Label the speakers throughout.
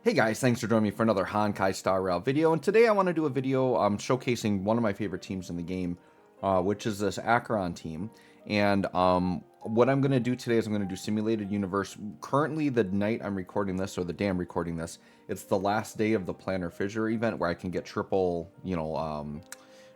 Speaker 1: Hey guys, thanks for joining me for another Honkai Star Rail video, and today I want to do a video showcasing one of my favorite teams in the game, which is this Acheron team. And what I'm going to do today is I'm going to do Simulated Universe. Currently, the night I'm recording this, or the day I'm recording this, it's the last day of the Planar Fissure event where I can get triple,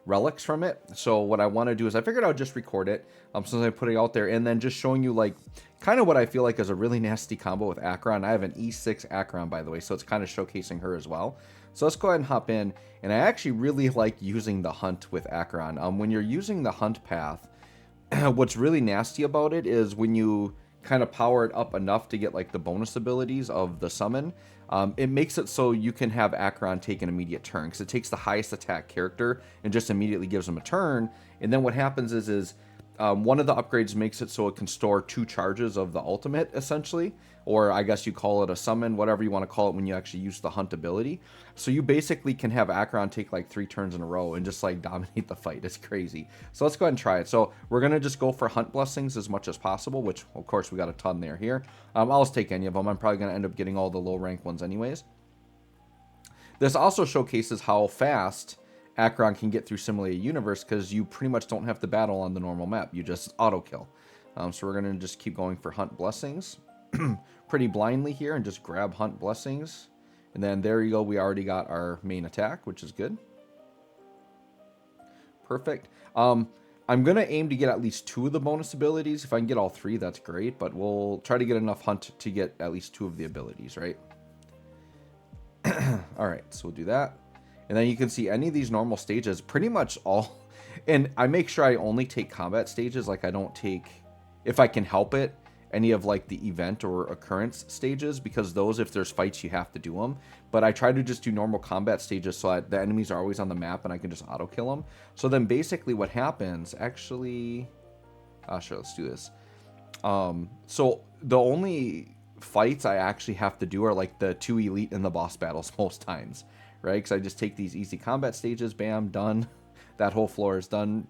Speaker 1: relics from it. So what I want to do is I figured I would just record it since I put it out there, and then just showing you like kind of what I feel like is a really nasty combo with Acheron. I have an E6 Acheron, by the way, so it's kind of showcasing her as well. So let's go ahead and hop in, and I actually really like using the hunt with Acheron. When you're using the hunt path, what's really nasty about it is when you kind of power it up enough to get like the bonus abilities of the summon, it makes it so you can have Acheron take an immediate turn, because it takes the highest attack character and just immediately gives them a turn. And then what happens is one of the upgrades makes it so it can store 2 charges of the ultimate, essentially, or I guess you call it a summon, whatever you want to call it when you actually use the hunt ability. So you basically can have Acheron take like 3 turns in a row and just like dominate the fight. It's crazy. So let's go ahead and try it. So we're going to just go for hunt blessings as much as possible, which of course we got a ton there here. I'll just take any of them. I'm probably going to end up getting all the low rank ones anyways. This also showcases how fast Acheron can get through Simulated Universe, because you pretty much don't have to battle on the normal map. You just auto kill. So we're going to just keep going for hunt blessings pretty blindly here and just grab hunt blessings. And then there you go. We already got our main attack, which is good. Perfect. I'm going to aim to get at least 2 of the bonus abilities. If I can get all 3, that's great. But we'll try to get enough hunt to get at least 2 of the abilities, right? All right, so we'll do that. And then you can see any of these normal stages, pretty much all. And I make sure I only take combat stages. Like I don't take, if I can help it, any of like the event or occurrence stages, because those, if there's fights, you have to do them. But I try to just do normal combat stages so the enemies are always on the map and I can just auto kill them. So then basically what happens, actually, sure, let's do this. So the only fights I actually have to do are like the 2 elite in the boss battles most times, right? Because I just take these easy combat stages, bam, done. That whole floor is done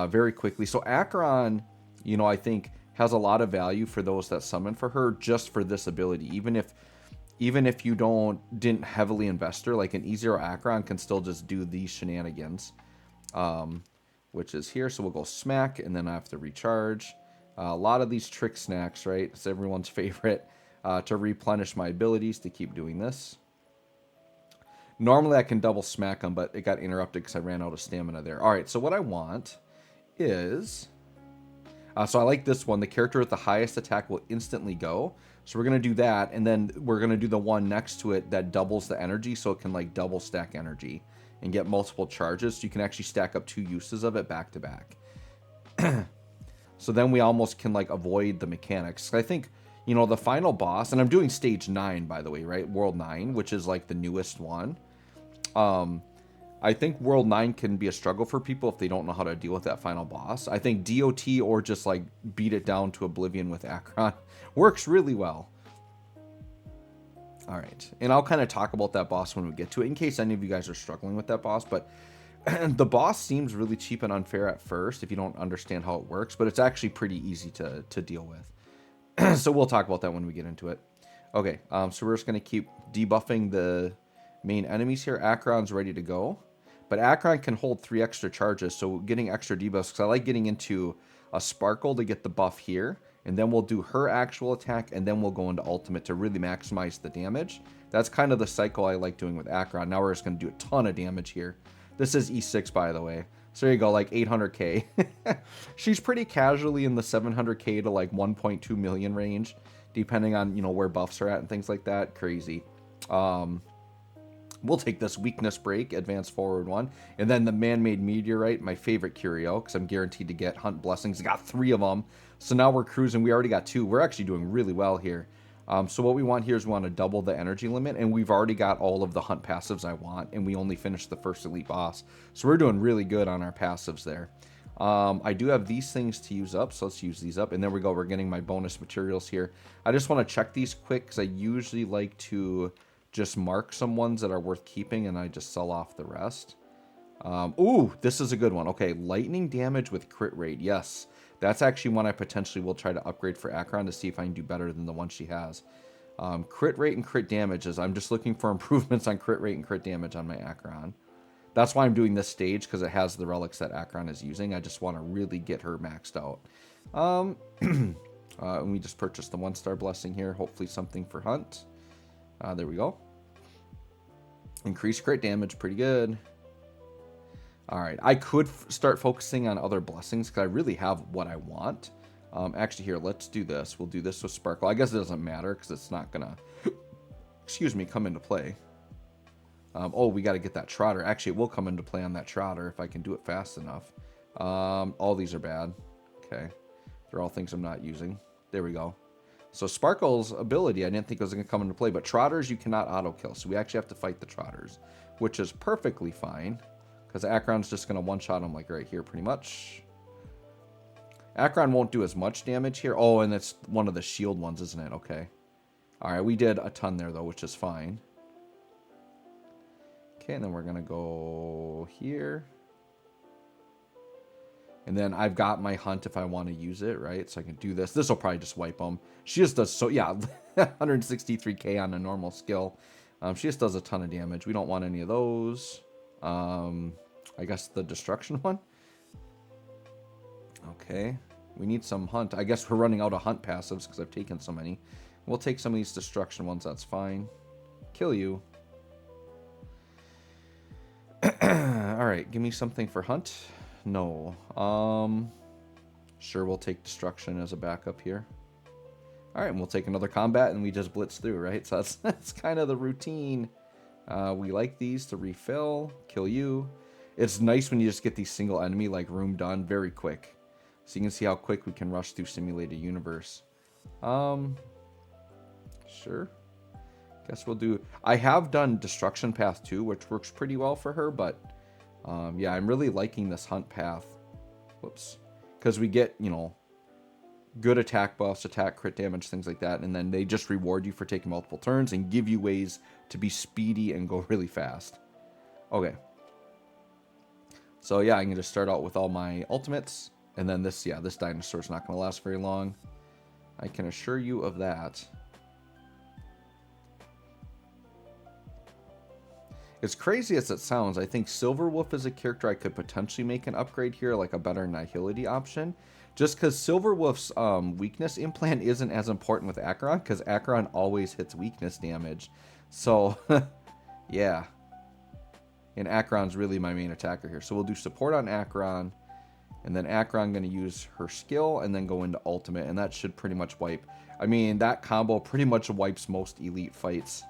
Speaker 1: very quickly. So Acheron, I think has a lot of value for those that summon for her just for this ability. Even if you didn't heavily invest her, like an E0 Acheron can still just do these shenanigans, which is here. So we'll go smack, and then I have to recharge. A lot of these trick snacks, right? It's everyone's favorite, to replenish my abilities to keep doing this. Normally I can double smack them, but it got interrupted because I ran out of stamina there. All right, so what I want is... so I like this one. The character with the highest attack will instantly go. So we're going to do that, and then we're going to do the one next to it that doubles the energy, so it can like double stack energy and get multiple charges. So you can actually stack up 2 uses of it back to back. So then we almost can like avoid the mechanics. I think, the final boss, and I'm doing stage 9, by the way, right? World 9, which is like the newest one. I think World 9 can be a struggle for people if they don't know how to deal with that final boss. I think DOT or just like beat it down to oblivion with Acheron works really well. All right, and I'll kind of talk about that boss when we get to it, in case any of you guys are struggling with that boss. But the boss seems really cheap and unfair at first if you don't understand how it works, but it's actually pretty easy to deal with. So we'll talk about that when we get into it. Okay, so we're just going to keep debuffing the main enemies here. Acheron's ready to go. But Acheron can hold 3 extra charges, so getting extra debuffs, because I like getting into a Sparkle to get the buff here, and then we'll do her actual attack, and then we'll go into Ultimate to really maximize the damage. That's kind of the cycle I like doing with Acheron. Now we're just going to do a ton of damage here. This is E6, by the way. So there you go, like 800k. She's pretty casually in the 700k to like 1.2 million range, depending on, where buffs are at and things like that. Crazy. We'll take this weakness break, advance forward 1, and then the man-made meteorite, my favorite curio, because I'm guaranteed to get hunt blessings. I got 3 of them, so now we're cruising. We already got 2. We're actually doing really well here. So what we want here is we want to double the energy limit, and we've already got all of the hunt passives I want, and we only finished the first elite boss, so we're doing really good on our passives there. I do have these things to use up, so let's use these up, and there we go. We're getting my bonus materials here. I just want to check these quick, because I usually like to just mark some ones that are worth keeping, and I just sell off the rest. Ooh, this is a good one. Okay, lightning damage with crit rate. Yes, that's actually one I potentially will try to upgrade for Acheron to see if I can do better than the one she has. Crit rate and crit damages. I'm just looking for improvements on crit rate and crit damage on my Acheron. That's why I'm doing this stage, because it has the relics that Acheron is using. I just want to really get her maxed out. And we just purchased the 1-star blessing here. Hopefully something for Hunt. There we go. Increased crit damage, pretty good. Alright, I could start focusing on other blessings, because I really have what I want. Actually, here, let's do this. We'll do this with Sparkle. I guess it doesn't matter, because it's not going to, excuse me, come into play. Oh, we got to get that Trotter. Actually, it will come into play on that Trotter if I can do it fast enough. All these are bad. Okay. They're all things I'm not using. There we go. So Sparkle's ability, I didn't think it was going to come into play, but Trotters you cannot auto-kill, so we actually have to fight the Trotters, which is perfectly fine, because Acheron's just going to one-shot them like right here pretty much. Acheron won't do as much damage here. Oh, and it's one of the shield ones, isn't it? Okay. Alright, we did a ton there, though, which is fine. Okay, and then we're going to go here. And then I've got my Hunt if I want to use it, right? So I can do this. This will probably just wipe them. She just does so, yeah, 163k on a normal skill. She just does a ton of damage. We don't want any of those. I guess the Destruction one. Okay. We need some Hunt. I guess we're running out of Hunt passives because I've taken so many. We'll take some of these Destruction ones. That's fine. Kill you. Alright, give me something for Hunt. No. Sure, we'll take Destruction as a backup here. Alright, and we'll take another combat and we just blitz through, right? So that's kind of the routine. We like these to refill. Kill you. It's nice when you just get these single enemy, like room done, very quick. So you can see how quick we can rush through Simulated Universe. Sure. Guess we'll do... I have done Destruction Path too, which works pretty well for her, but... yeah, I'm really liking this Hunt path. Whoops. Because we get, you know, good attack buffs, attack crit damage, things like that. And then they just reward you for taking multiple turns and give you ways to be speedy and go really fast. Okay. So yeah, I can just start out with all my ultimates. And then this, yeah, this dinosaur's not going to last very long. I can assure you of that. As crazy as it sounds, I think Silverwolf is a character I could potentially make an upgrade here, like a better Nihility option. Just because Silverwolf's weakness implant isn't as important with Acheron, because Acheron always hits weakness damage. So, yeah. And Acheron's really my main attacker here. So we'll do support on Acheron, and then Acheron going to use her skill, and then go into ultimate, and that should pretty much wipe. I mean, that combo pretty much wipes most elite fights.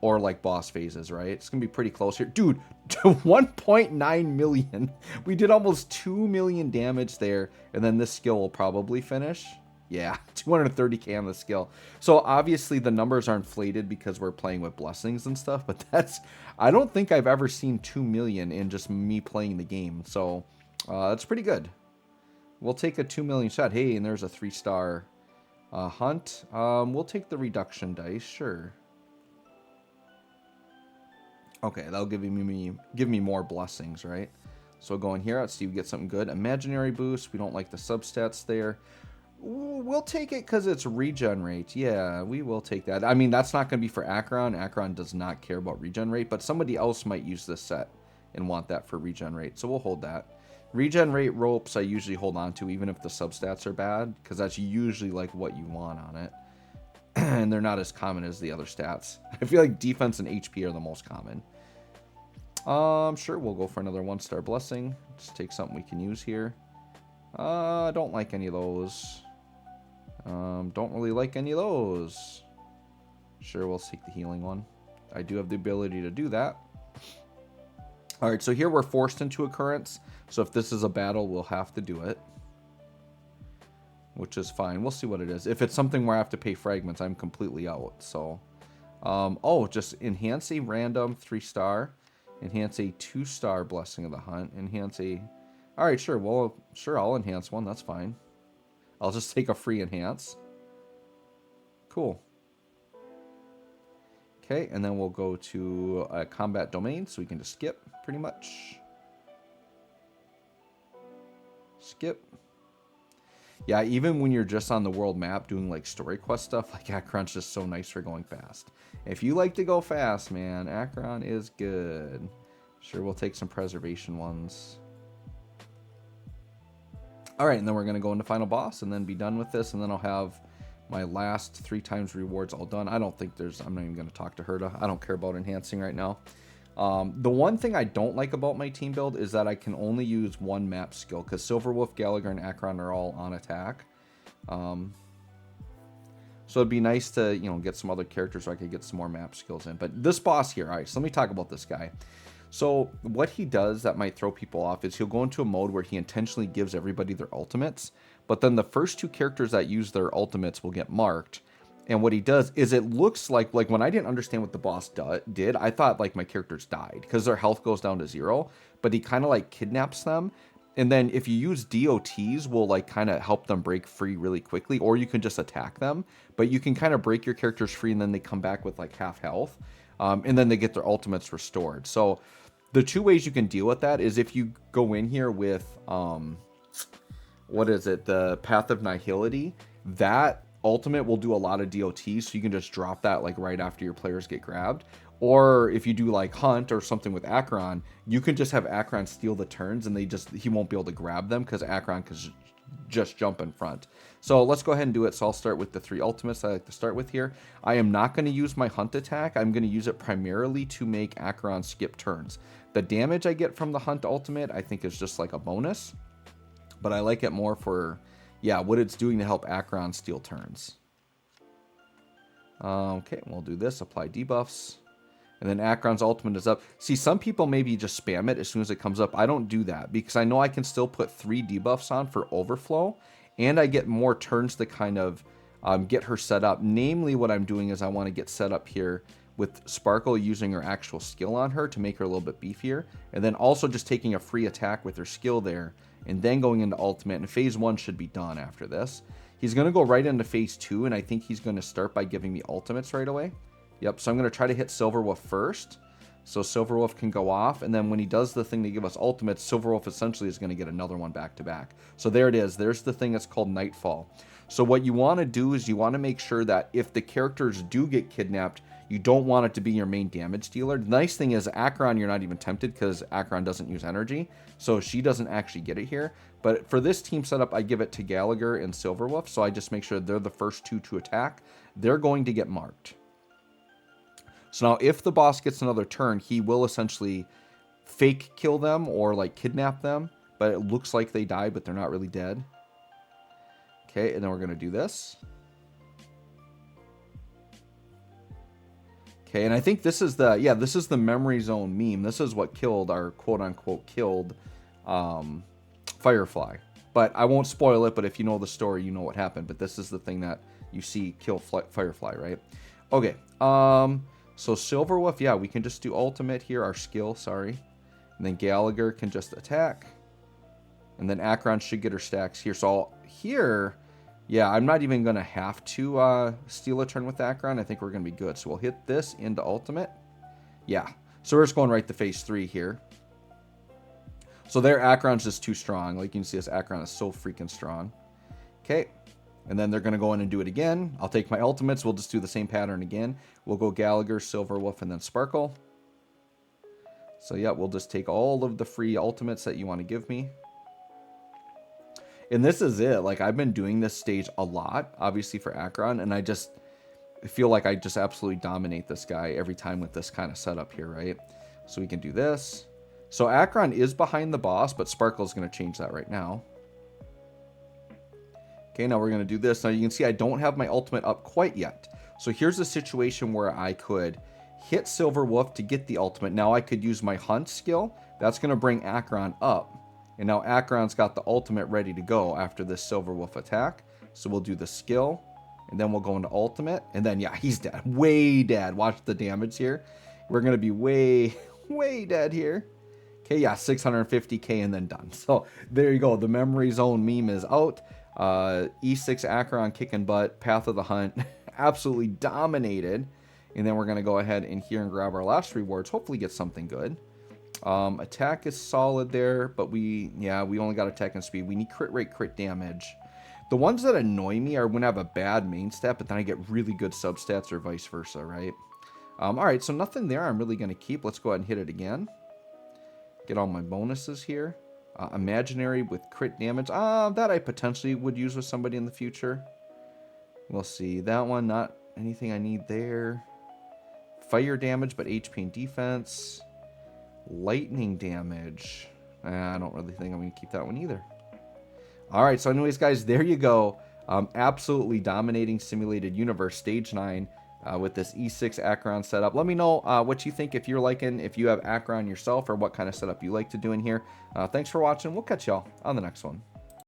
Speaker 1: Or like boss phases, right? It's going to be pretty close here. Dude, 1.9 million. We did almost 2 million damage there. And then this skill will probably finish. Yeah, 230k on the skill. So obviously the numbers are inflated because we're playing with blessings and stuff. But that's... I don't think I've ever seen 2 million in just me playing the game. So that's pretty good. We'll take a 2 million shot. Hey, and there's a 3-star Hunt. We'll take the reduction dice, sure. Okay, that'll give me more blessings, right? So go in here. Let's see if we get something good. Imaginary boost. We don't like the substats there. We'll take it because it's regen rate. Yeah, we will take that. I mean, that's not going to be for Acheron. Acheron does not care about regen rate, but somebody else might use this set and want that for regen rate. So we'll hold that. Regen rate ropes I usually hold on to even if the substats are bad, because that's usually like what you want on it. And they're not as common as the other stats. I feel like defense and HP are the most common. Sure, we'll go for another 1-star blessing. Just take something we can use here. I don't like any of those. Don't really like any of those. Sure, we'll seek the healing one. I do have the ability to do that. Alright, so here we're forced into occurrence. So if this is a battle, we'll have to do it. Which is fine. We'll see what it is. If it's something where I have to pay fragments, I'm completely out. So, oh, just enhance a random 3-star. Enhance a 2-star blessing of the Hunt. Enhance a... Alright, sure. Well, sure, I'll enhance one. That's fine. I'll just take a free enhance. Cool. Okay, and then we'll go to a combat domain, so we can just skip, pretty much. Skip. Yeah, even when you're just on the world map doing like story quest stuff, like Acheron's just so nice for going fast. If you like to go fast, man, Acheron is good. Sure, we'll take some preservation ones. All right, and then we're going to go into final boss and then be done with this, and then I'll have my last 3 times rewards all done. I don't think there's, I'm not even going to talk to Herta. I don't care about enhancing right now. The one thing I don't like about my team build is that I can only use 1 map skill, because Silverwolf, Gallagher, and Acheron are all on attack. So it'd be nice to, you know, get some other characters so I could get some more map skills in. But this boss here, all right, so let me talk about this guy. So what he does that might throw people off is he'll go into a mode where he intentionally gives everybody their ultimates, but then the first 2 characters that use their ultimates will get marked. And what he does is it looks like when I didn't understand what the boss did, I thought like my characters died because their health goes down to 0, but he kind of like kidnaps them. And then if you use DOTs, will like kind of help them break free really quickly, or you can just attack them, but you can kind of break your characters free and then they come back with like half health. And then they get their ultimates restored. So the 2 ways you can deal with that is if you go in here with, what is it? The Path of Nihility, that ultimate will do a lot of DOTs, so you can just drop that like right after your players get grabbed. Or if you do like Hunt or something with Acheron, you can just have Acheron steal the turns and he won't be able to grab them because Acheron can just jump in front. So let's go ahead and do it. So I'll start with the 3 ultimates I like to start with here. I am not going to use my Hunt attack. I'm going to use it primarily to make Acheron skip turns. The damage I get from the Hunt ultimate I think is just like a bonus, but I like it more for, yeah, what it's doing to help Acheron steal turns. Okay, we'll do this, apply debuffs. And then Acheron's ultimate is up. See, some people maybe just spam it as soon as it comes up. I don't do that because I know I can still put 3 debuffs on for overflow, and I get more turns to kind of get her set up. Namely, what I'm doing is I want to get set up here with Sparkle using her actual skill on her to make her a little bit beefier, and then also just taking a free attack with her skill there, and then going into ultimate, and phase 1 should be done after this. He's going to go right into phase 2, and I think he's going to start by giving me ultimates right away. Yep, so I'm going to try to hit Silverwolf first, so Silverwolf can go off, and then when he does the thing to give us ultimates, Silverwolf essentially is going to get another one back to back. So there it is. There's the thing that's called Nightfall. So what you want to do is you want to make sure that if the characters do get kidnapped, you don't want it to be your main damage dealer. The nice thing is Acheron, you're not even tempted because Acheron doesn't use energy, so she doesn't actually get it here. But for this team setup, I give it to Gallagher and Silverwolf, so I just make sure they're the first 2 to attack. They're going to get marked. So now if the boss gets another turn, he will essentially fake kill them or like kidnap them, but it looks like they died, but they're not really dead. Okay, and then we're going to do this. Okay, and I think this is the, yeah, this is the memory zone meme. This is what killed our quote-unquote killed Firefly. But I won't spoil it, but if you know the story, you know what happened. But this is the thing that you see kill Firefly, right? Okay, so Silverwolf, yeah, we can just do ultimate here, our skill, sorry. And then Gallagher can just attack. And then Acheron should get her stacks here. So here, yeah, I'm not even going to have to steal a turn with Acheron. I think we're going to be good. So we'll hit this into ultimate. Yeah, so we're just going right to phase 3 here. So there, Acheron's just too strong. Like you can see, this Acheron is so freaking strong. Okay. And then they're going to go in and do it again. I'll take my ultimates. We'll just do the same pattern again. We'll go Gallagher, Silverwolf, and then Sparkle. So yeah, we'll just take all of the free ultimates that you want to give me. And this is it. Like, I've been doing this stage a lot, obviously for Acheron, and I just feel like I just absolutely dominate this guy every time with this kind of setup here, right? So we can do this. So Acheron is behind the boss, but Sparkle is going to change that right now. Okay, now we're going to do this. Now you can see I don't have my ultimate up quite yet. So here's a situation where I could hit Silverwolf to get the ultimate. Now I could use my Hunt skill. That's going to bring Acheron up. And now Acheron's got the ultimate ready to go after this Silverwolf attack. So we'll do the skill. And then we'll go into ultimate. And then, yeah, he's dead. Way dead. Watch the damage here. We're going to be way, way dead here. Okay, yeah, 650k and then done. So there you go. The memory zone meme is out. E6 Acheron kicking butt, Path of the Hunt, absolutely dominated. And then we're going to go ahead and here and grab our last rewards, hopefully get something good. Attack is solid there, but we only got attack and speed. We need crit rate, crit damage. The ones that annoy me are when I have a bad main stat, but then I get really good substats or vice versa, right? All right, so nothing there I'm really going to keep. Let's go ahead and hit it again. Get all my bonuses here. Imaginary with crit damage. That I potentially would use with somebody in the future. We'll see. That one, not anything I need there. Fire damage, but HP and defense. Lightning damage. I don't really think I'm going to keep that one either. All right, so anyways, guys, there you go. Absolutely dominating Simulated Universe Stage 9 with this E6 Acheron setup. Let me know what you think, if you're liking, if you have Acheron yourself, or what kind of setup you like to do in here. Thanks for watching. We'll catch y'all on the next one.